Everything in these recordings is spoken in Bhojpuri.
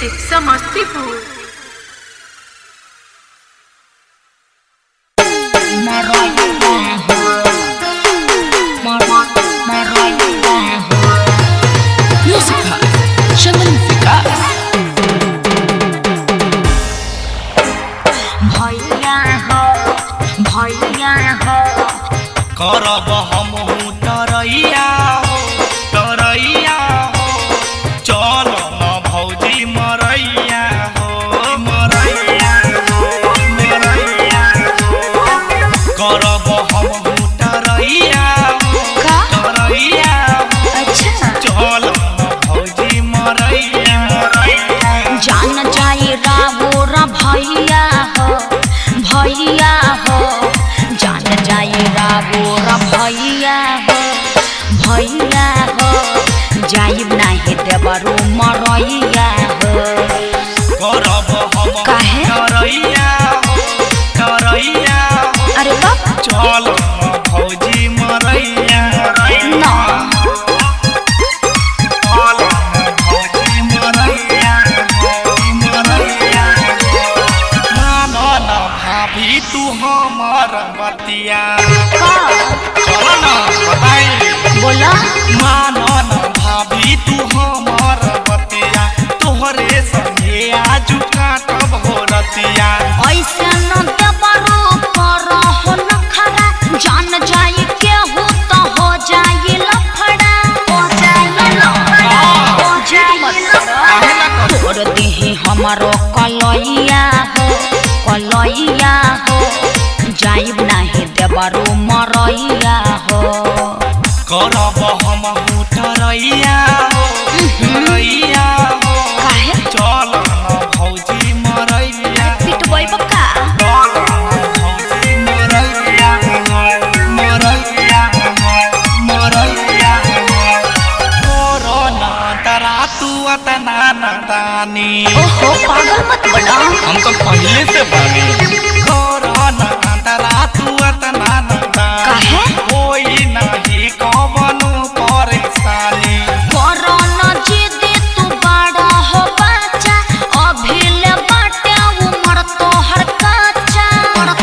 डिस्ट्रिक्ट समस्तीपुर। करब हमहू तरैया हो तरैया हो, चल न भौजी मरैया हो मरैया हो मरैया हो। करब हमहू तरैया हो तरैया हो, चल न भौजी मरैया मरैया। जान जाए रावोरा भैया हो भैया हो, जान जाए रावोरा भैया हो भैया हो, जाइब नाही देवरो मरैया हो। करब हम तरैया हो तरैया हो, अरे बाप चल न भौजी मरैया ना भाभी तू हमार बतिया का चल न बताई बोला मानो न भाभी तू हमार बतिया, तोहरे संगे आज काटब हो रतिया। ऐसे न देवरो करहो न खड़ा, जान जाए केहू तो हो जाए लफड़ा हो जाए लफड़ा हो जाए लफड़ा। तोड़ देही हमारो कलैया हो कलैया हो, जाइब नाही देवरो मरैया हो। करब हमहू तरैया हो तरैया हो, काहे चल न भौजी मरैया पिटबै बका चल न भौजी मरैया मरैया मरैया। कोरोना तरा तू अतना नादानी, ओहो पागल मत बना, हम तो पहले से बानी। कोरोना तरा तू अतना नादानी, काहे कोई नहीं कवनो परेशानी। कोरोना जिद तू बड़ा हो बच्चा, अभी ले बाटे उमर तोहर कच्चा अरे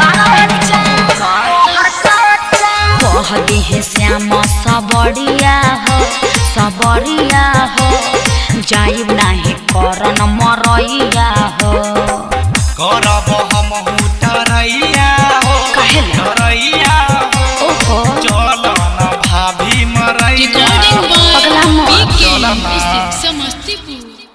बच्चा तोहर कच्चा। कह दिहे श्याम सबरिया हो सबरिया हो, जाइब नाही करन मरैया हो। करब हमहू तरैया हो काहे ले? तरैया हो, ओहो चल न भाभी मरैया पगला मत चल न समस्तीपुर।